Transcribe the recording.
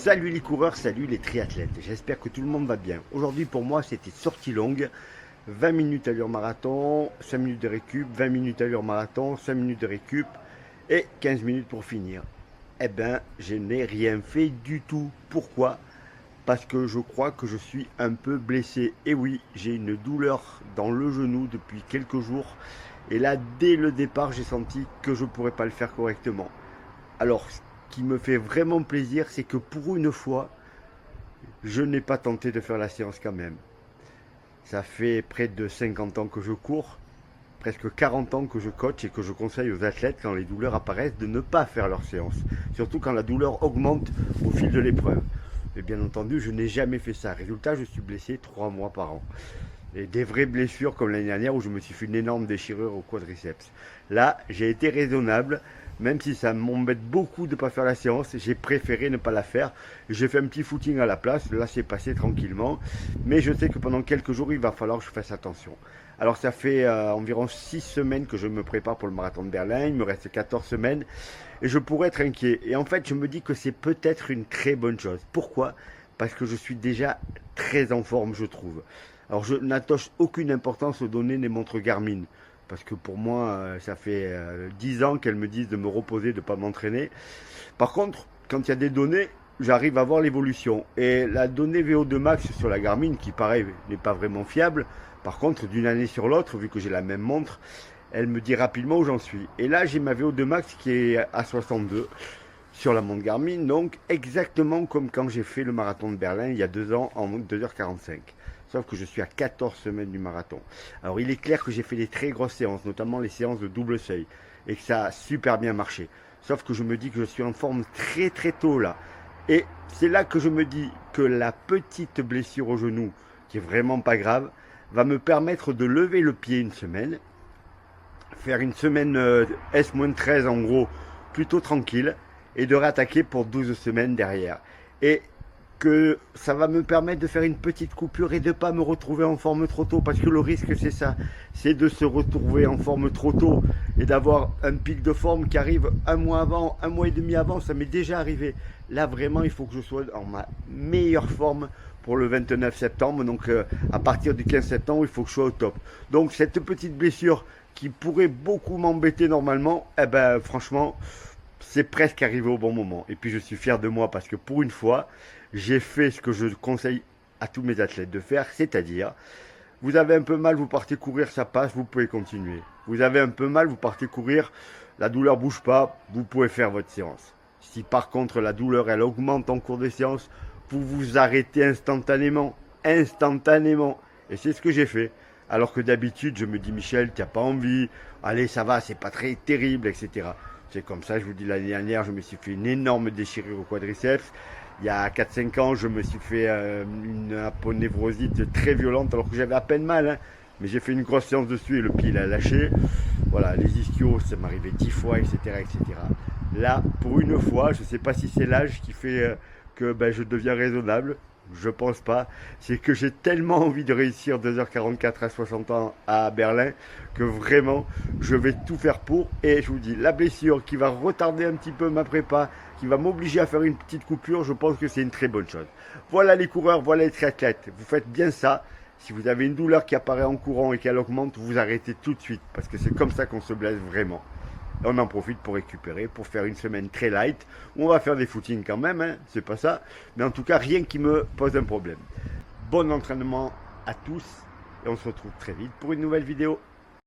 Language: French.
Salut les coureurs, salut les triathlètes, j'espère que tout le monde va bien. Aujourd'hui pour moi c'était sortie longue, 20 minutes allure marathon, 5 minutes de récup, 20 minutes allure marathon, 5 minutes de récup et 15 minutes pour finir. Eh ben je n'ai rien fait du tout. Pourquoi? Parce que je crois que je suis un peu blessé. Et oui, j'ai une douleur dans le genou depuis quelques jours. Et là, dès le départ, j'ai senti que je ne pourrais pas le faire correctement. Alors, ce qui me fait vraiment plaisir, c'est que pour une fois, je n'ai pas tenté de faire la séance quand même. Ça fait près de 50 ans que je cours, presque 40 ans que je coach et que je conseille aux athlètes, quand les douleurs apparaissent, de ne pas faire leur séance. Surtout quand la douleur augmente au fil de l'épreuve. Et bien entendu, je n'ai jamais fait ça. Résultat, je suis blessé 3 mois par an. Et des vraies blessures comme l'année dernière où je me suis fait une énorme déchirure au quadriceps. Là, j'ai été raisonnable, même si ça m'embête beaucoup de ne pas faire la séance, j'ai préféré ne pas la faire. J'ai fait un petit footing à la place, là c'est passé tranquillement. Mais je sais que pendant quelques jours, il va falloir que je fasse attention. Alors ça fait environ 6 semaines que je me prépare pour le marathon de Berlin, il me reste 14 semaines et je pourrais être inquiet. Et en fait, je me dis que c'est peut-être une très bonne chose. Pourquoi? Parce que je suis déjà très en forme, je trouve. Alors je n'attache aucune importance aux données des montres Garmin. Parce que pour moi, ça fait 10 ans qu'elles me disent de me reposer, de ne pas m'entraîner. Par contre, quand il y a des données, j'arrive à voir l'évolution. Et la donnée VO2 max sur la Garmin, qui pareil n'est pas vraiment fiable, par contre, d'une année sur l'autre, vu que j'ai la même montre, elle me dit rapidement où j'en suis. Et là, j'ai ma VO2 max qui est à 62 sur la montre Garmin, donc exactement comme quand j'ai fait le marathon de Berlin il y a 2 ans en 2h45. Sauf que je suis à 14 semaines du marathon. Alors il est clair que j'ai fait des très grosses séances, notamment les séances de double seuil, et que ça a super bien marché. Sauf que je me dis que je suis en forme très très tôt là. Et c'est là que je me dis que la petite blessure au genou, qui est vraiment pas grave, va me permettre de lever le pied une semaine, faire une semaine S-13 en gros, plutôt tranquille, et de réattaquer pour 12 semaines derrière. Et que ça va me permettre de faire une petite coupure et de ne pas me retrouver en forme trop tôt, parce que le risque c'est ça, c'est de se retrouver en forme trop tôt et d'avoir un pic de forme qui arrive un mois avant, un mois et demi avant. Ça m'est déjà arrivé. Là vraiment il faut que je sois en ma meilleure forme pour le 29 septembre, donc à partir du 15 septembre il faut que je sois au top. Donc cette petite blessure qui pourrait beaucoup m'embêter normalement, eh ben franchement c'est presque arrivé au bon moment. Et puis je suis fier de moi parce que pour une fois, j'ai fait ce que je conseille à tous mes athlètes de faire, c'est-à-dire, vous avez un peu mal, vous partez courir, ça passe, vous pouvez continuer. Vous avez un peu mal, vous partez courir, la douleur bouge pas, vous pouvez faire votre séance. Si par contre la douleur elle augmente en cours de séance, vous vous arrêtez instantanément, instantanément. Et c'est ce que j'ai fait. Alors que d'habitude, je me dis, Michel, tu n'as pas envie, allez, ça va, c'est pas très terrible, etc. C'est comme ça, je vous dis, l'année dernière, je me suis fait une énorme déchirure au quadriceps. Il y a 4-5 ans, je me suis fait une aponevrosite très violente, alors que j'avais à peine mal. Hein. Mais j'ai fait une grosse séance dessus et le pied il a lâché. Voilà, les ischios, ça m'arrivait 10 fois, etc., etc. Là, pour une fois, je ne sais pas si c'est l'âge qui fait que ben, je deviens raisonnable. Je pense pas. C'est que j'ai tellement envie de réussir 2h44 à 60 ans à Berlin que vraiment je vais tout faire pour. Et je vous dis, la blessure qui va retarder un petit peu ma prépa, qui va m'obliger à faire une petite coupure, je pense que c'est une très bonne chose. Voilà les coureurs, voilà les triathlètes. Vous faites bien ça. Si vous avez une douleur qui apparaît en courant et qu'elle augmente, vous arrêtez tout de suite. Parce que c'est comme ça qu'on se blesse vraiment. On en profite pour récupérer, pour faire une semaine très light. On va faire des footings quand même, hein, c'est pas ça. Mais en tout cas, rien qui me pose un problème. Bon entraînement à tous et on se retrouve très vite pour une nouvelle vidéo.